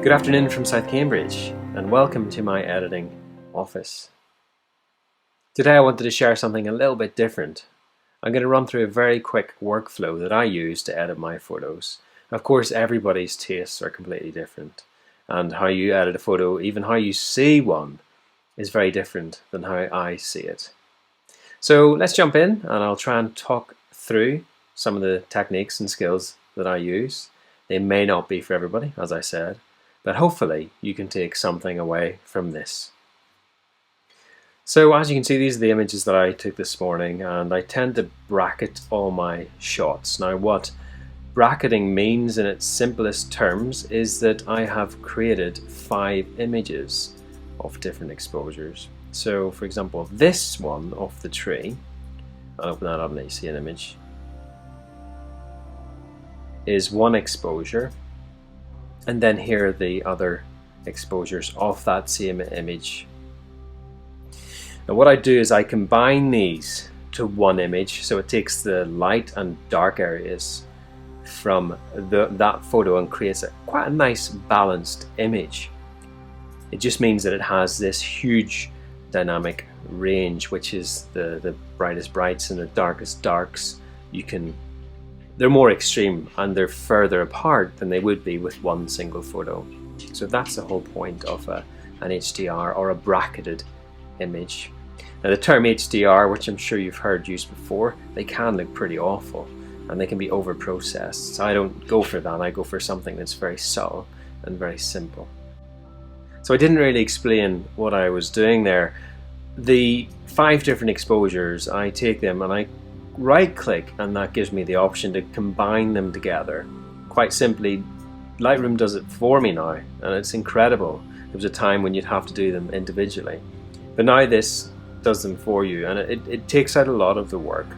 Good afternoon from South Cambridge, and welcome to my editing office. Today I wanted to share something a little bit different. I'm going to run through a very quick workflow that I use to edit my photos. Of course, everybody's tastes are completely different, and how you edit a photo, even how you see one, is very different than how I see it. So let's jump in, and I'll try and talk through some of the techniques and skills that I use. They may not be for everybody, as I said, but hopefully you can take something away from this. So as you can see, these are the images that I took this morning, and I tend to bracket all my shots. Now what bracketing means in its simplest terms is that I have created 5 images of different exposures. So for example, this one of the tree, I'll open that up and you see an image, is one exposure. And then here are the other exposures of that same image. Now what I do is I combine these to one image, so it takes the light and dark areas from that photo and creates quite a nice balanced image. It just means that it has this huge dynamic range, which is the brightest brights and the darkest darks. They're more extreme and they're further apart than they would be with one single photo. So that's the whole point of an HDR or a bracketed image. Now the term HDR, which I'm sure you've heard used before, they can look pretty awful and they can be over processed. So I don't go for that, I go for something that's very subtle and very simple. So I didn't really explain what I was doing there. The 5 different exposures, I take them and I right click, and that gives me the option to combine them together. Quite simply, Lightroom does it for me now, and it's incredible. There was a time when you'd have to do them individually, but now this does them for you, and it takes out a lot of the work.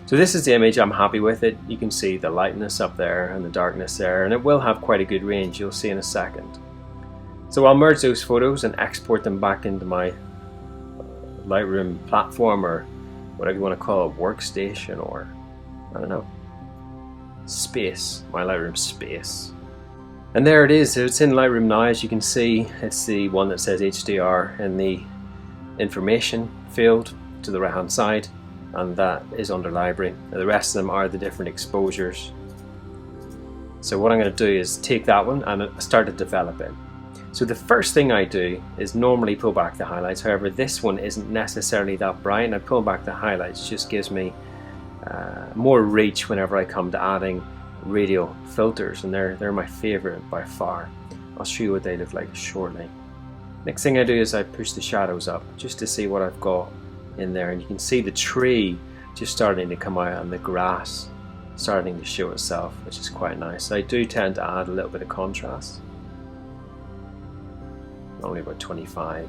So this is the image. I'm happy with it. You can see the lightness up there and the darkness there, and it will have quite a good range, you'll see in a second. So I'll merge those photos and export them back into my Lightroom platform, or whatever you want to call it, workstation, or I don't know, space, my Lightroom space. And there it is, it's in Lightroom now. As you can see, it's the one that says HDR in the information field to the right hand side, and that is under library. Now, the rest of them are the different exposures. So what I'm going to do is take that one and start to develop it. So the first thing I do is normally pull back the highlights. However, this one isn't necessarily that bright, and I pull back the highlights just gives me more reach whenever I come to adding radial filters, and they're my favorite by far. I'll show you what they look like shortly. Next thing I do is I push the shadows up just to see what I've got in there, and you can see the tree just starting to come out and the grass starting to show itself, which is quite nice. I do tend to add a little bit of contrast. Only about 25,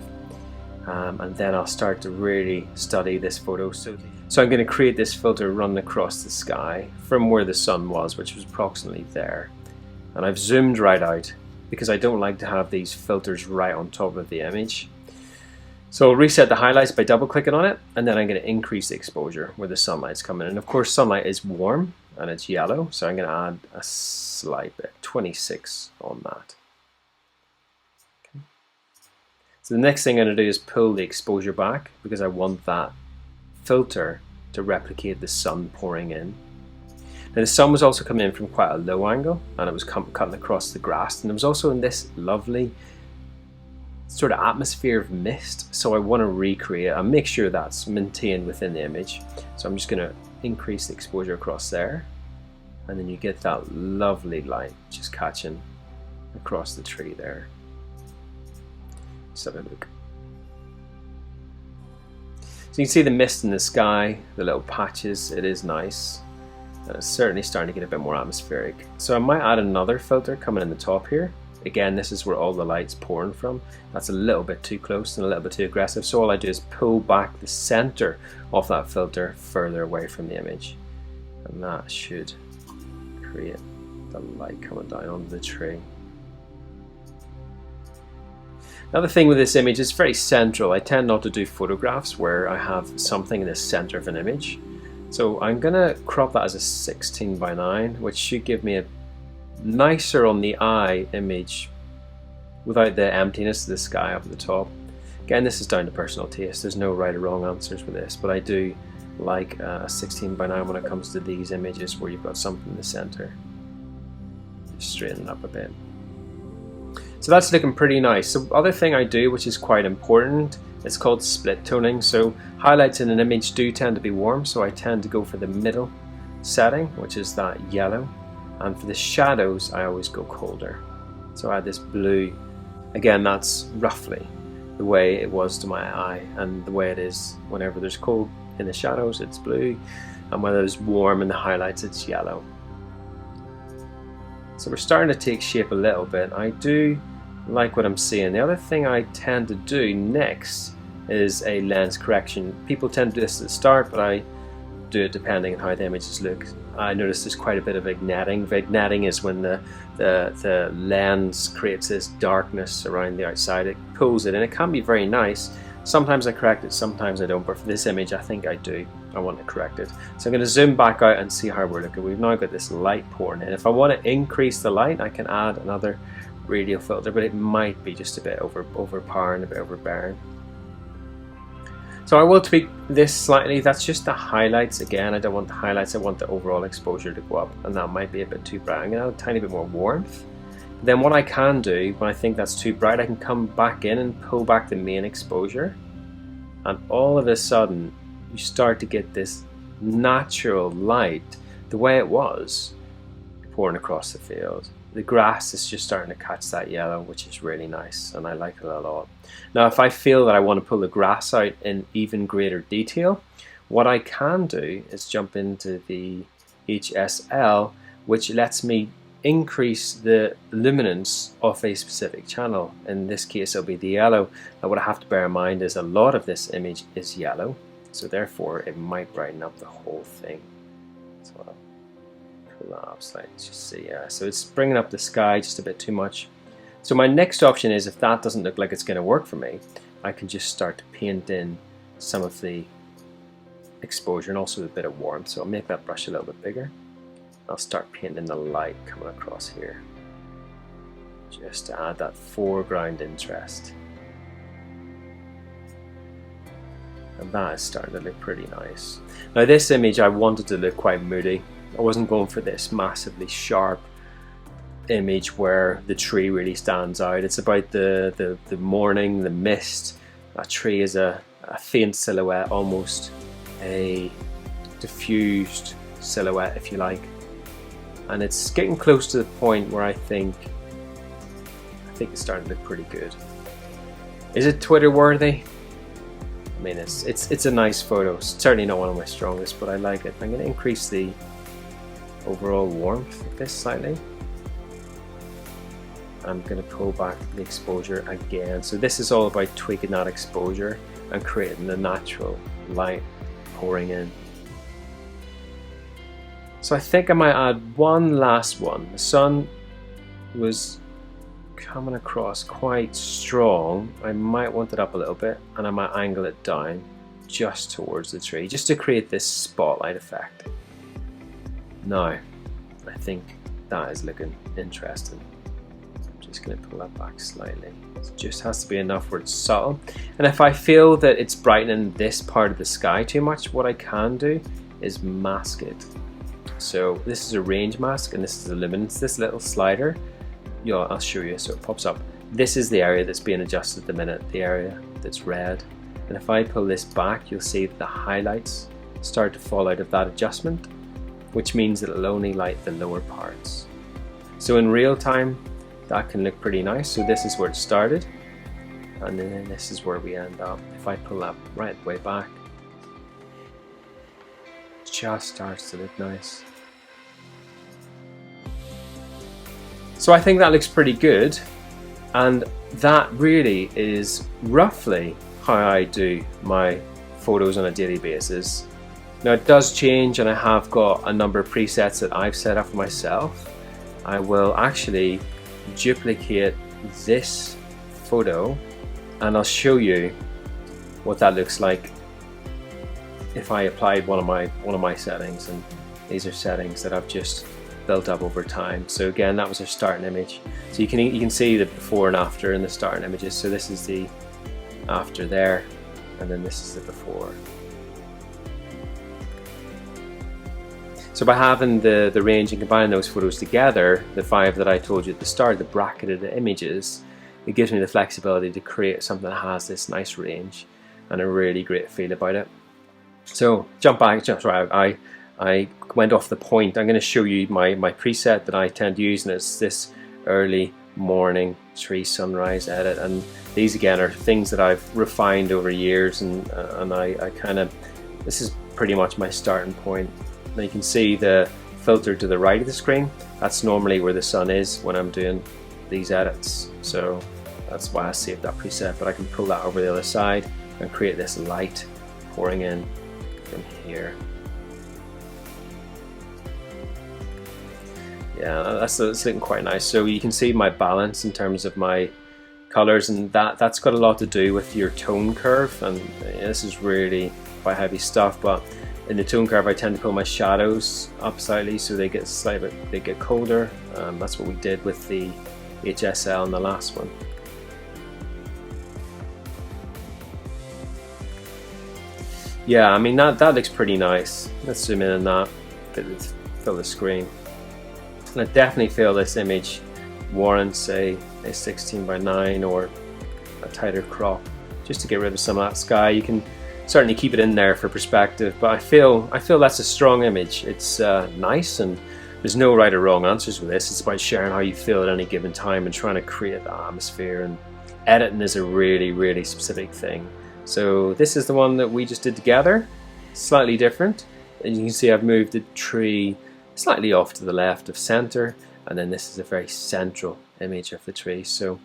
and then I'll start to really study this photo. So I'm going to create this filter running across the sky from where the sun was, which was approximately there, and I've zoomed right out because I don't like to have these filters right on top of the image. So I'll reset the highlights by double clicking on it, and then I'm going to increase the exposure where the sunlight's coming in. And of course sunlight is warm and it's yellow, so I'm going to add a slight bit, 26 on that. So the next thing I'm going to do is pull the exposure back because I want that filter to replicate the sun pouring in. Now the sun was also coming in from quite a low angle, and it was cutting across the grass, and it was also in this lovely sort of atmosphere of mist, so I want to recreate and make sure that's maintained within the image. So I'm just going to increase the exposure across there, and then you get that lovely light just catching across the tree there. Let's have a look. So you can see the mist in the sky, the little patches. It is nice, and it's certainly starting to get a bit more atmospheric. So I might add another filter coming in the top here. Again, this is where all the light's pouring from. That's a little bit too close and a little bit too aggressive, so all I do is pull back the center of that filter further away from the image, and that should create the light coming down onto the tree. Another thing with this image, it's very central. I tend not to do photographs where I have something in the center of an image. So I'm gonna crop that as a 16:9, which should give me a nicer on the eye image without the emptiness of the sky up at the top. Again, this is down to personal taste. There's no right or wrong answers for this, but I do like a 16:9 when it comes to these images where you've got something in the center. Just straighten it up a bit. So that's looking pretty nice. So other thing I do, which is quite important, it's called split toning. So highlights in an image do tend to be warm, so I tend to go for the middle setting, which is that yellow. And for the shadows, I always go colder. So I add this blue. Again, that's roughly the way it was to my eye, and the way it is whenever there's cold in the shadows, it's blue, and when it's warm in the highlights, it's yellow. So we're starting to take shape a little bit. I do like what I'm seeing. The other thing I tend to do next is a lens correction. People tend to do this at the start, but I do it depending on how the images look. I notice there's quite a bit of vignetting. Vignetting is when the lens creates this darkness around the outside. It pulls it, and it can be very nice. Sometimes I correct it, sometimes I don't, but for this image I think I do. I want to correct it. So I'm going to zoom back out and see how we're looking. We've now got this light pouring in. If I want to increase the light, I can add another radial filter, but it might be just a bit overpowering, a bit overbearing. So I will tweak this slightly. That's just the highlights. Again, I don't want the highlights, I want the overall exposure to go up, and that might be a bit too bright. I'm going to add a tiny bit more warmth. Then what I can do, when I think that's too bright, I can come back in and pull back the main exposure, and all of a sudden you start to get this natural light, the way it was, pouring across the field. The grass is just starting to catch that yellow, which is really nice, and I like it a lot. Now if I feel that I want to pull the grass out in even greater detail, what I can do is jump into the HSL, which lets me increase the luminance of a specific channel. In this case it'll be the yellow. Now what I have to bear in mind is a lot of this image is yellow, so therefore it might brighten up the whole thing. So I'll pull that up slightly, just see, so it's bringing up the sky just a bit too much. So my next option is, if that doesn't look like it's going to work for me, I can just start to paint in some of the exposure and also a bit of warmth. So I'll make that brush a little bit bigger. I'll start painting the light coming across here, just to add that foreground interest. And that is starting to look pretty nice. Now this image I wanted to look quite moody. I wasn't going for this massively sharp image where the tree really stands out. It's about the morning, the mist. That tree is a faint silhouette, almost a diffused silhouette if you like. And it's getting close to the point where I think it's starting to look pretty good. Is it Twitter worthy? I mean, it's a nice photo. It's certainly not one of my strongest, but I like it. I'm going to increase the overall warmth of this slightly. I'm going to pull back the exposure again. So this is all about tweaking that exposure and creating the natural light pouring in. So I think I might add one last one. The sun was coming across quite strong. I might want it up a little bit, and I might angle it down just towards the tree, just to create this spotlight effect. Now, I think that is looking interesting. I'm just going to pull that back slightly. It just has to be enough where it's subtle. And if I feel that it's brightening this part of the sky too much, what I can do is mask it. So this is a range mask, and this is the luminance. This little slider, I'll show you. So it pops up. This is the area that's being adjusted at the minute, the area that's red. And if I pull this back, you'll see that the highlights start to fall out of that adjustment, which means that it'll only light the lower parts. So in real time, that can look pretty nice. So this is where it started, and then this is where we end up. If I pull that right way back, it just starts to look nice. So I think that looks pretty good, and that really is roughly how I do my photos on a daily basis. Now it does change, and I have got a number of presets that I've set up for myself. I will actually duplicate this photo, and I'll show you what that looks like if I applied one of my settings. And these are settings that I've just built up over time. So again, that was our starting image. So you can see the before and after in the starting images. So this is the after there, and then this is the before. So by having the range and combining those photos together, the 5 that I told you at the start, the bracketed images, it gives me the flexibility to create something that has this nice range and a really great feel about it. So I went off the point. I'm going to show you my preset that I tend to use, and it's this early morning tree sunrise edit. And these again are things that I've refined over years, and I kind of, this is pretty much my starting point. Now you can see the filter to the right of the screen. That's normally where the sun is when I'm doing these edits. So that's why I saved that preset, but I can pull that over the other side and create this light pouring in from here. Yeah, that's looking quite nice. So you can see my balance in terms of my colors, and that's got a lot to do with your tone curve. And this is really quite heavy stuff, but in the tone curve I tend to pull my shadows up slightly so they get colder. That's what we did with the HSL in the last one. Yeah, I mean that looks pretty nice. Let's zoom in on that, fill the screen. And I definitely feel this image warrants say a 16:9 or a tighter crop, just to get rid of some of that sky. You can certainly keep it in there for perspective, but I feel that's a strong image. It's nice, and there's no right or wrong answers with this. It's about sharing how you feel at any given time and trying to create the atmosphere, and editing is a really specific thing. So this is the one that we just did together, slightly different. And you can see I've moved the tree slightly off to the left of center, and then this is a very central image of the tree. So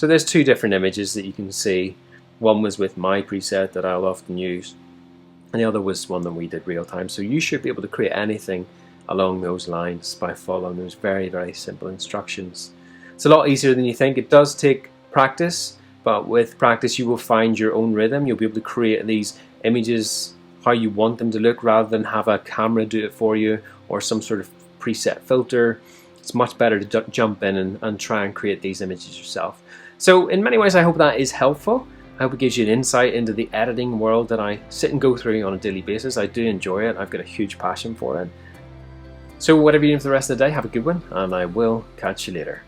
there's 2 different images that you can see. One was with my preset that I'll often use, and the other was one that we did real time. So you should be able to create anything along those lines by following those very simple instructions. It's a lot easier than you think. It does take practice, but with practice you will find your own rhythm. You'll be able to create these images how you want them to look, rather than have a camera do it for you or some sort of preset filter. It's much better to jump in and try and create these images yourself. So in many ways I hope that is helpful. I hope it gives you an insight into the editing world that I sit and go through on a daily basis. I do enjoy it. I've got a huge passion for it. So whatever you do for the rest of the day, have a good one, and I will catch you later.